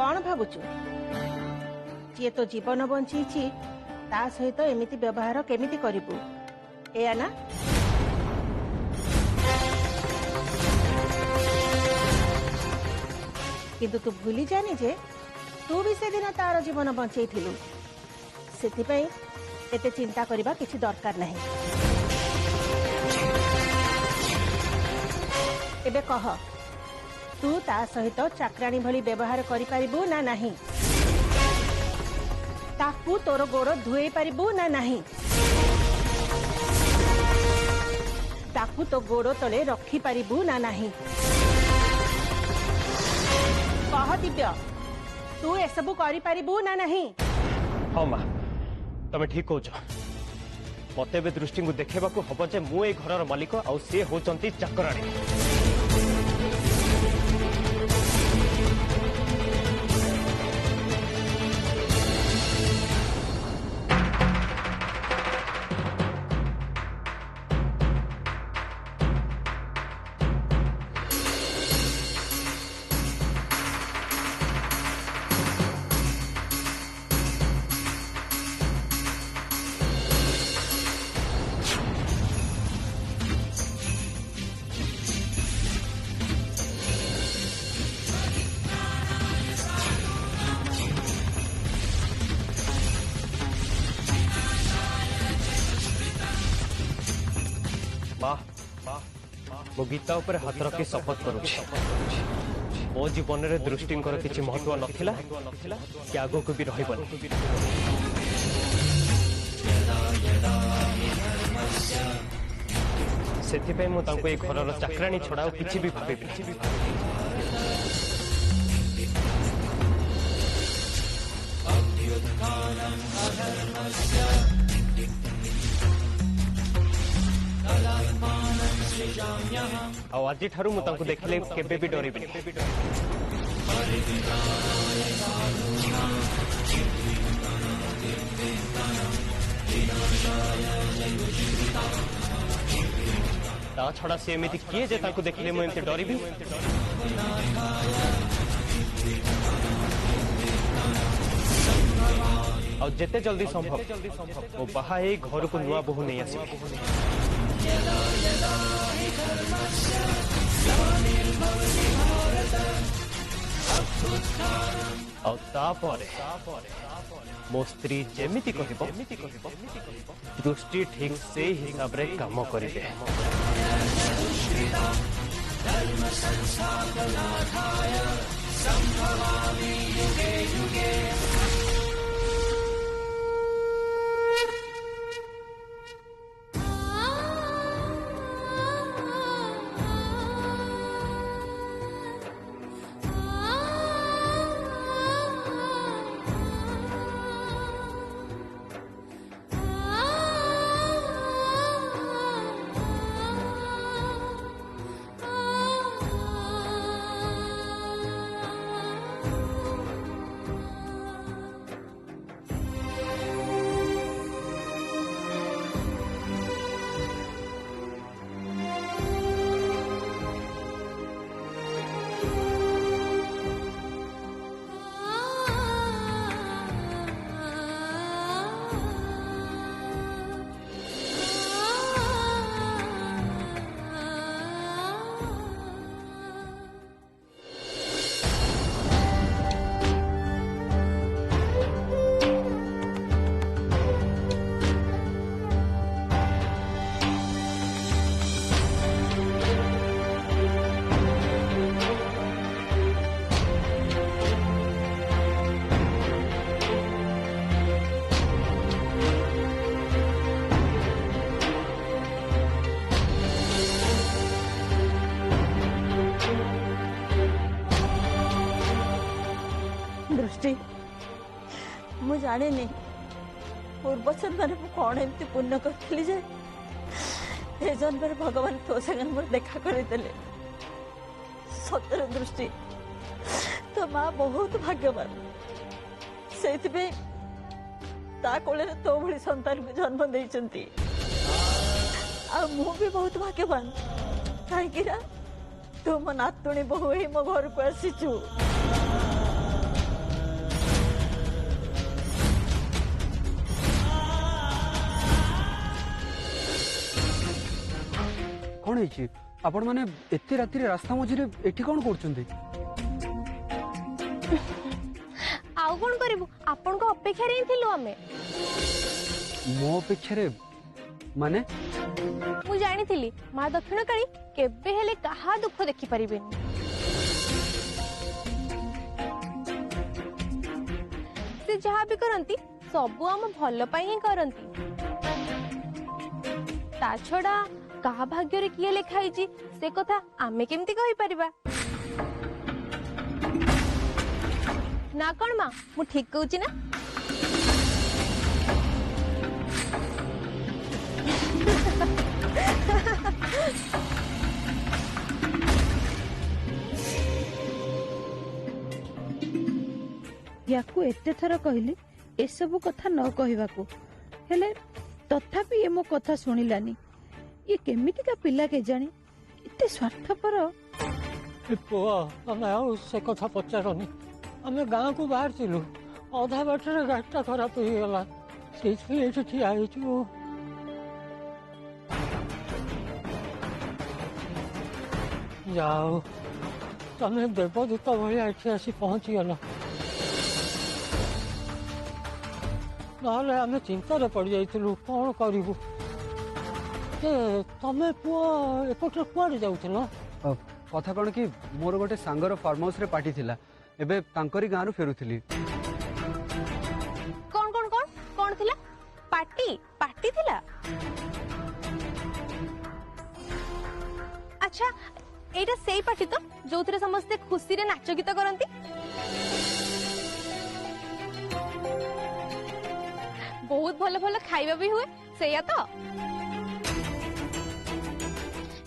कौन भावुचु जी तो जीवन बंची ता सहित एमिति व्यवहार केमिति करिबु एया ना किंतु तू भूली जानी जे तू भी से दिन तार जीवन बंचई थिलु सेथिपई एते चिंता करबा किछि दरकार नहीं। एबे कह तू ता सहित चाकराणी भली व्यवहार करि परिबु ना नहीं ताकू तोर गोड़ धुई पारिबु ना नहीं ताकू तो गोड़ तले रखी पारिबु ना नहीं कह दिव्य तू एसबू करि पारिबु ना नहीं। हाँ माँ तमें ठीक कौच मत दृष्टि को देखा हम जे मु घर मालिक आउ सी होचंती चाकराणी। मो गीता उपर हाथ रखी शपथ करुछि मो जीवन में दृष्टि किसी महत्व नथिला कि आगो को भी रहिबनी। सेथिपई मु तांको ए घरर चाकराणी छड़ा किछि भी भाबेबी। आज ठारू मु तांको देखले केबे भी डरिबिनी। ता छड़ा से एमिति किए जे तांको देखले मु एमिति डरिबी। और जेते जल्दी संभव वो बाहा ए घर को नुआ बहु नहीं आसीबे। और तापरे मो स्त्री जेमिति कहिबो दृष्टि ठीक से हिसाब रे काम करिबे। दृष्टि मु जाने नहीं पूर्व जन्म कौन एमती पुण्य करी जे ए जन्म भगवान तो संगे मोर देखा करदेले। सतर दृष्टि तो माँ बहुत भाग्यवान से कोले तो भली संतान को जन्म देइचंती। आ मु भी बहुत भाग्यवान कहीं तू मो नातुणी बहु ही मो घर को आसीचु। होइछि आपण माने एते राति रे रास्ता मझिरे एठी कोन करछुंदी आउ कौन करू आपण को अपेक्षा रे थिलु हमें मो अपेक्षा रे माने मु जानी थिली माँ दक्षिण काली केबे हेले कहा दुख देखि परिबेनी से जहा भी करंती सबु आम भल पाई ही करंती ता छड़ा कहा भाग्य रे किए लिखाई से कथा आमे केमती कहि परिबा ना कौन माँ मु ठीक कहूची ना याकू एते थर कहली एसबू कथा न कहवाकू हेले तथापि ये मो कथा सुनिलानी ये केमितिका पिला के जानी एते स्वार्थपर पुआ आमे आउ से कथा पचारनी आमे गाँ को बाहर थिलु अधा बाटर गाड़ीटा खराब हो गला से ठिया हेचु जाओ तमे देवदूत भाई एठी आसी पहुंची गला नहले आमे चिंतार पड़ जाइथिलु कौन करिबु तमे पुआ एपटर कुआडे जाउथिलो कथा कौन कि मोर गोटे सांगर फार्म हाउस रे पार्टी थिला एबे तांकरी गाँ रु फेरुथिली कौन कौन कौन कौन थिला पार्टी पार्टी थिला अच्छा एटा सेही पार्टी तो जोथरे समस्ते खुशी रे नाच गीत करंती बहुत भल भल खाइबा भी हुए सेया तो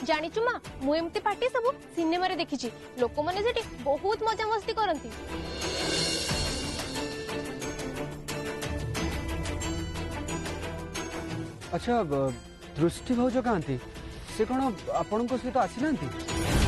जानिचु माँ मु एमती पार्टी सब सिनेमा रे देखिछि लोक माने सेठी बहुत मजा मस्ती करंती अच्छा दृष्टि भाउज कहाँती से कौन आपण सहित आसी नांती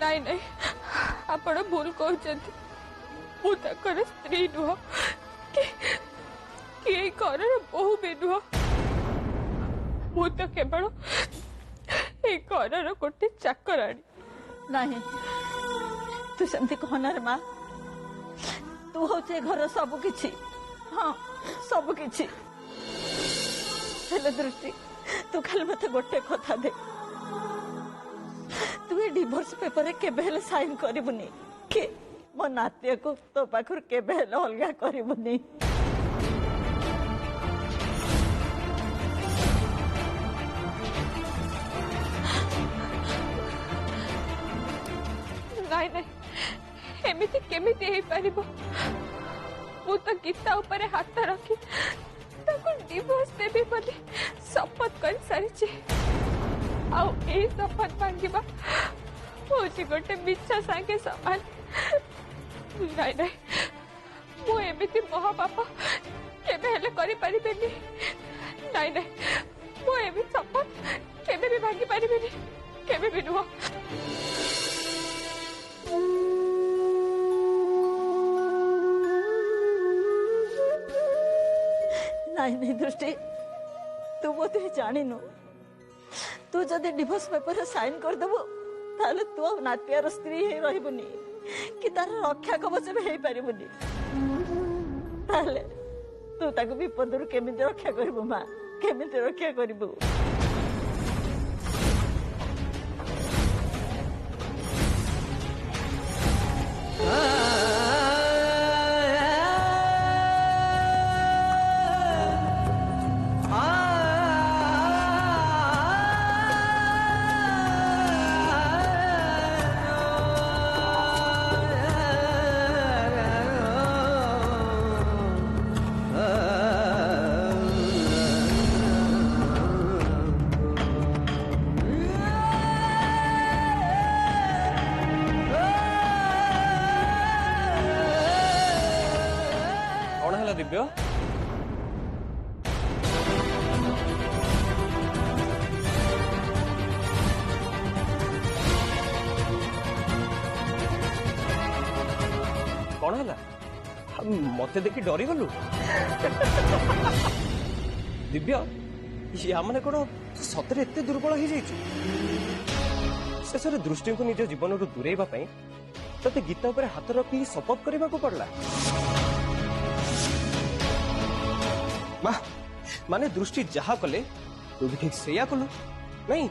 नहीं नहीं आपण भूल कहते मुझे स्त्री नुह कि घर बहु भी नुह मु तो केवल घर गोटे चाकराणी नहीं तू सेमती कहना रे माँ तू हूँ घर सब किछि हाँ सब किछि दृष्टि तू खाली मत गोटे कथा दे तू ये डिवोर्स पेपर केबे हेले साइन करिबुनी के मो नातिया को तो पाखर केबे हेले अलगा करिबुनी नहीं नहीं एमिति केमिति हे परिबो मु तो गीता ऊपर हाथ रखी ताको डिवोर्स देबी बोली शपथ कर सारिछि आउ ए शपथ भांगिबा होची गोटे मिच्छा सांगे समान नहीं नहीं मु एमिति महापाप केबे हेले करि परिबेनी नहीं नहीं मु एमिति शपथ केबे भी भांगी परिबेनी केबे भी नुह नहीं नहीं दृष्टि तू बोधे जानिनु तू जदि डिवोर्स पेपर साइन कर देबो ताले तू नातियार स्त्री हे रहिबुनी कि तार रक्षा कवच भी हे परिबुनी ताले तू ताको विपदरु केमिति रक्षा करबो मां केमिति रक्षा करबो दिव्य कौन है मत देखी डरी गलु दिव्य या माने कौन सतरे एते दुर्बल हो जाइछु शेष दृष्टि को निज जीवन रू दूरेबा पई तते गीता ऊपर हाथ रखी शपथ करने को पड़ला माने दृष्टि जहा कले तू भी ठीक सेया कलु नहीं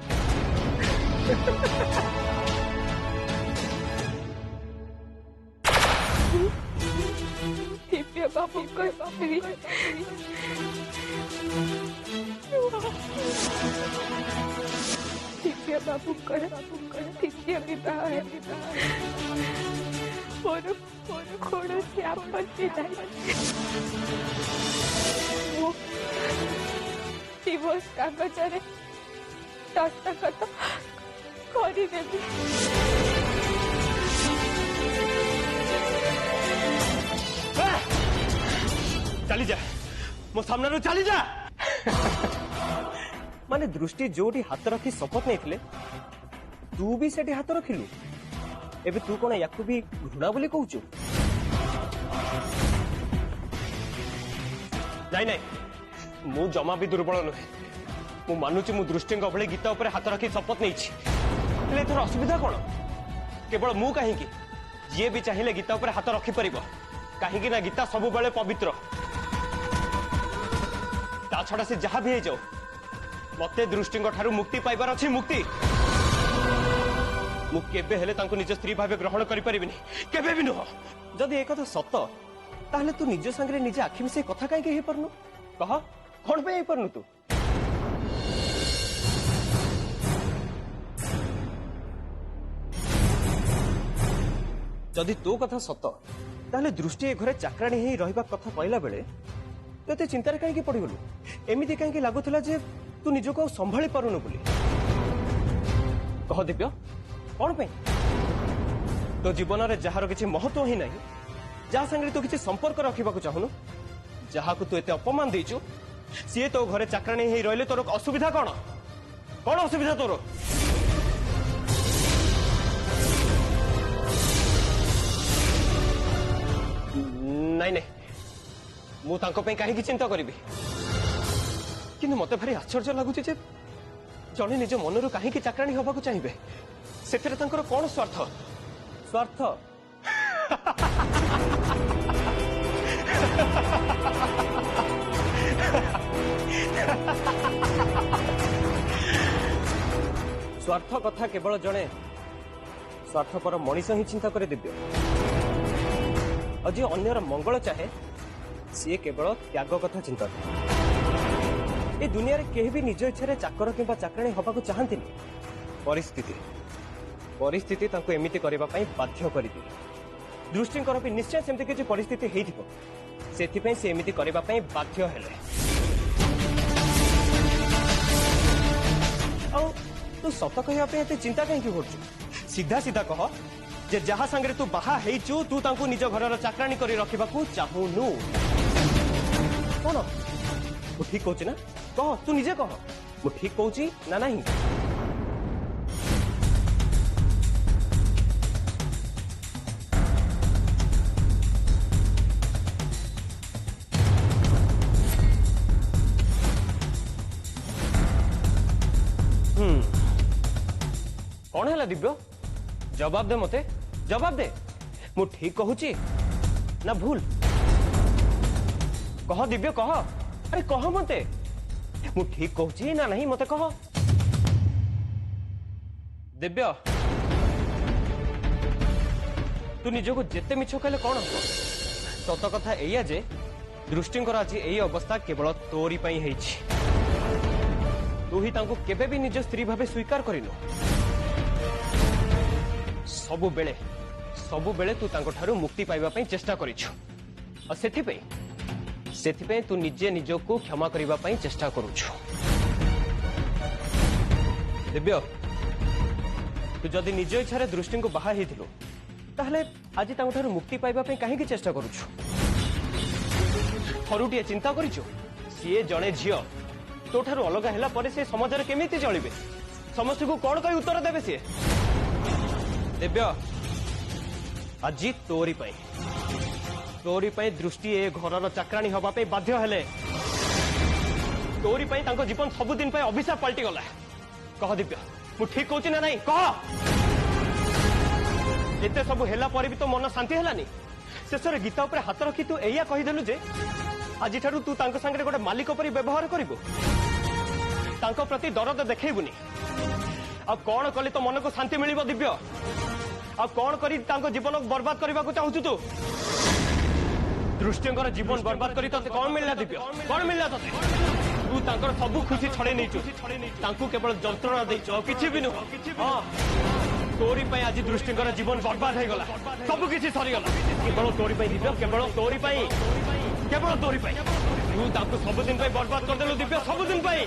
दिव्य बाबू दिव्य बाबू द्वितीय विवाह है मोर कौन आपत्ति डिवोर्स कागज दस्तखत करदेवी चली जा मो सामने चली जा माने दृष्टि जोटी हाथ रखी शपथ नहीं तू भी सेठी हाथ रखिलु एबे तू कौन या भी घृणा बोली कहूचु नहीं नहीं मु जमा भी दुर्बल नुहे मु मानुची मु दृष्टि भले गीता उपर हाथ रखी शपथ नहीं थोड़ा असुविधा कौन केवल मु कहीं जी भी चाहिए गीता उपर हाथ रखिपर कहीं ना गीता सब बेले पवित्र ता छड़ा से जहाँ भी जाओ मते दृष्टि ठारू मुक्ति पाइबार अच्छी मुक्ति मु केबे हेले तांको निज स्त्री भाव ग्रहण करि परिबिनी केबे भी नुह जदि एक कथा सत ताहले तू निज संगे निज आखि में से कथा काहे हे परनु कह कोन पे हे परनु तू जदि तो कथा सत ताहले दृष्टि ए घरे चाकराणी हे रहिबा कथा कहला बेले ते चिंतार कहीं पड़गलु एमती कहीं लगुला जे तू निजको संभाली पारुनु बोली कह दिव्य कौन पे तो जीवन में जार किसी महत्व ही नहीं जहाँ संगे तू किसी संपर्क रखा चाहूनु जहाँ को तू एते अपमान देचु सी तो घरे चाकराणी ही रहिले तोर असुविधा कौन कौन असुविधा तोर नहीं नहीं मु तांको पे कहीं चिंता करी किंतु मते भारी आश्चर्य लगुच जड़े निज मनरू कहीं चाकराणी हवा चाहिए से कौन स्वार्थ स्वार्थ स्वार्थ कथा केवल जड़े स्वार्थपर मनीष ही चिंता करे दिव्य अजी अन्यर मंगल चाहे सी केवल त्याग कथा चिंता ए दुनिया रे केही भी निज इच्छा रे चाकर किंबा चाकराणी हवा को चाहती परिस्थिति परिस्थिति तांको एमिति करबा पई बाध्य करि दी दृष्टिंकर भी निश्चय सेमति किछि परिस्थिति हेइथिबो सेथि पई से एमिति करबा पई बाध्य हेले औ तू सत कहया पे एते चिंता काहे करछु सीधा सीधा कह जे जहा संगे तू बाहा हेइछु तू तांको निज घरर चाकराणी करी रखिबा को चाहूनु कोन मु ठीक कहूँ ना कह तू निजे कह मु ठीक कहूँ ना नहीं कौन है दिव्य जवाब दे मते जवाब दे मु ठीक कहूँ ना भूल कह दिव्य कह अरे कह मते मु ठीक कहूँ ना नहीं मते कह दिव्य तू निजको जेते मिछ कहले कौन हम सत कथा एया जे दृष्टिंकर आज यही अवस्था केवल तोरी पई हेछि तू ही तांको केबे भी निज स्त्री भावे स्वीकार करिनो सबु बेले तू तांको ठारू मुक्ति पाइबा पई चेष्टा करिछु और सेथि पे तू निजे निजको क्षमा करबा पई चेष्टा करूछु दिव्य तू जदि निज इच्छा रे दृष्टि को बाहा हेथिलो ताहले आज तांको ठारू मुक्ति पाइबा पई काहे की चेष्टा करूछु थरुटिए चिंता करिचो सीए जड़े झील तो ठारू अलग है पर से समाज में केमी चलिए समस्त को कौन कही उत्तर देवे सी दिव्य आज तोरी दृष्टि ए घर चाकराणी हवाई बाध्य हेले तोरी जीवन सबुदिन अभिशाप पलटि गला कह दिव्य मु ठीक कहूँ ना नहीं कह एते सब हेला पर भी तो मन शांति हेलानी शेष गीता उपर हाथ रखी तू एया कहीदेलु जे आज तू तांको संगे गोटे मालिक पर व्यवहार करिबो तांको प्रति दरद देखैबुनी आ कौन कले तो मन को शांति मिलिबो दिव्य आ कौन करी तांको जीवन को बर्बाद करबा को चाहू तू दृष्टिंकर जीवन बर्बाद करी तते कौन मिलला दिव्य कौन मिलला तते तू तांकर सब खुशी छड़े नैचु तांको केवल जंत्रणा देइछ किछि भी नुह हां तोरी पई आज दृष्टिंकर जीवन बर्बाद हो गला सब किछि सरी गला केवल तोरी पई दिव्य केवल तोरी पई तू तांको सब दिन पई बर्बाद कर देलु दिव्य सब दिन पई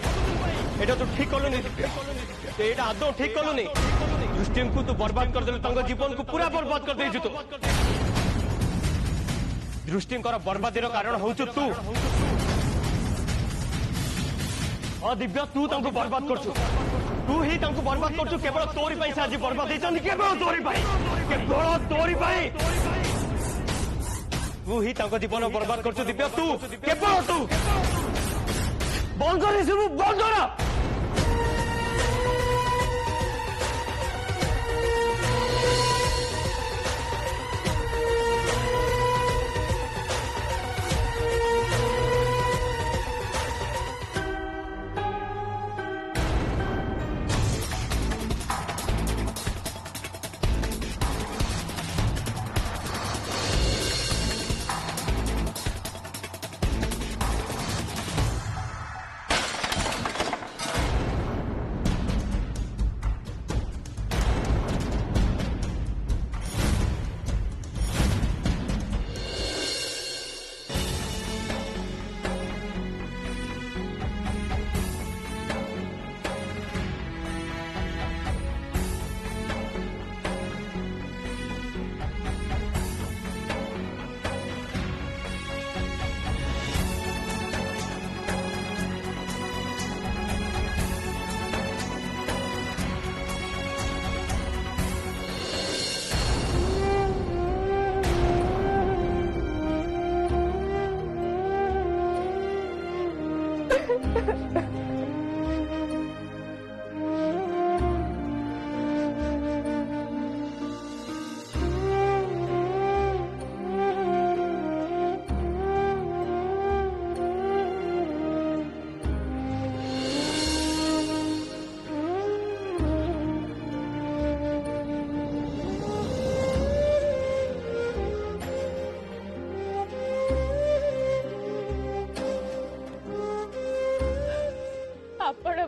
एटा तू ठीक कलु नहीं दिव्य एटा आदौ ठीक कलु नहीं दृष्टिं को तू बर्बाद कर देलु तांको जीवन को पूरा बर्बाद कर देइछु तू दृष्टिंकर बर्बादीर कारण होउछु तू दिव्य तू तांको बर्बाद करछु तू ही तांको बर्बाद करछु केवल तोरी पई से आज बर्बाद हेचन केवल तोरी पई तू ही तांको जीवन बर्बाद करछु दिव्य तू केवल तू बंद कर सब बंद कर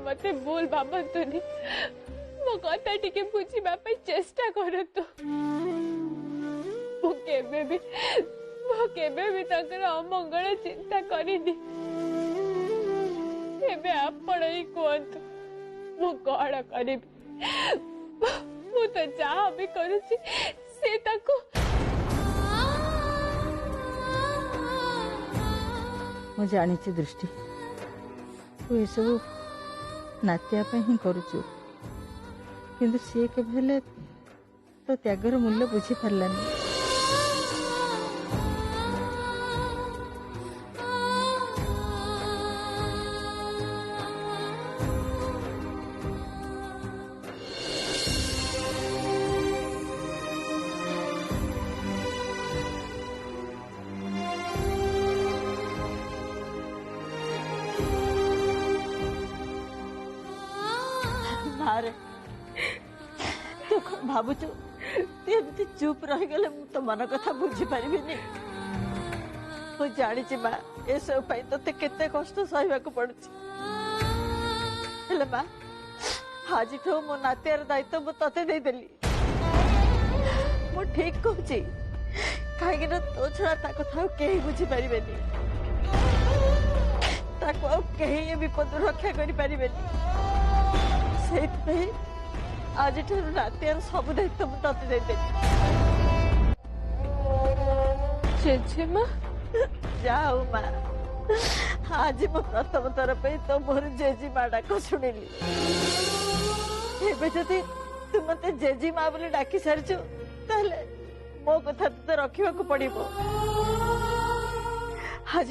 मते भूल भावतुनी मो कथा टिके बुझिबा पे चेष्टा करतु मो केबे भी तकर अमंगल चिंता करिनी एबे आपण ही कहतु मो कण करिबी मु तो जहा भी करूची से ताको मु जानी दृष्टि तू ये सब नात्या ही करुचु किंतु सी के तो त्यागर मूल्य बुझी पारलानी मारे तू कौन भावुचु तू चुप रही गले तो मन कथा बुझी पारिबिनी मु जानी माँ ए सब ते केते कष्ट सहवा को पड़ुची माँ आज मो नातियार दायित्व मु तते दे देली मु ठीक कहूची कहीं तो छड़ा ता कथा कहीं बुझी पारिबेनी ताको कहीं विपद रक्षा करि पारिबेनी आज नातियार सब दायित्व मु तते दे देली जेजेमा जाओ माँ आज मु प्रथम थर पे तो मोर जेजी माँ डाक शुणिली जदि तू मत जेजी माँ बोली डाकी सारिचु ताहले मो कथा तो रखा पड़ो आज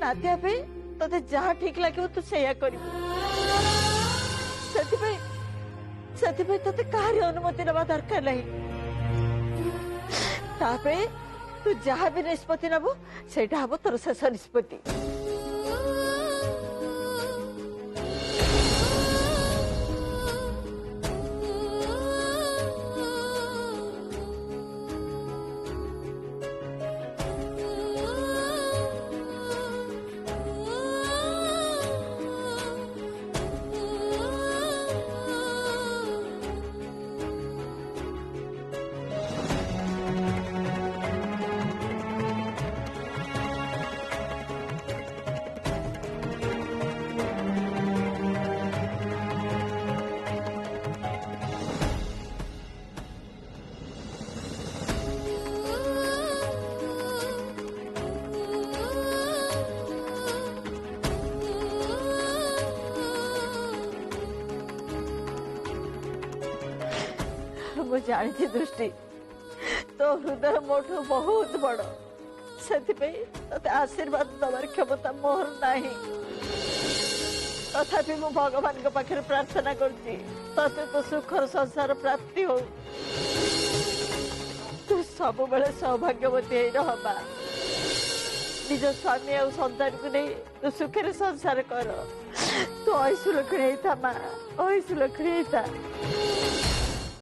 नातिया पे ते जहाँ ठीक लगे तू से ते कहारी अनुमति नवा दरकार नहीं तू जहाँ भी निष्पत्ति नबू से हम तोर शेष निष्पत्ति मु जानी दृष्टि तो हृदय मोठू बहुत बड़ से आशीर्वाद दबार क्षमता मोर नहीं तथापि मु भगवान के पाखे प्रार्थना करती तो सुखर संसार प्राप्ति हो तू सब बेले सौभाग्यवती रहा निज स्वामी और संतान को नहीं तू सुखे संसार कर तू ऐसु लक्ष्मी था माँ ऐसु लक्ष्मी था।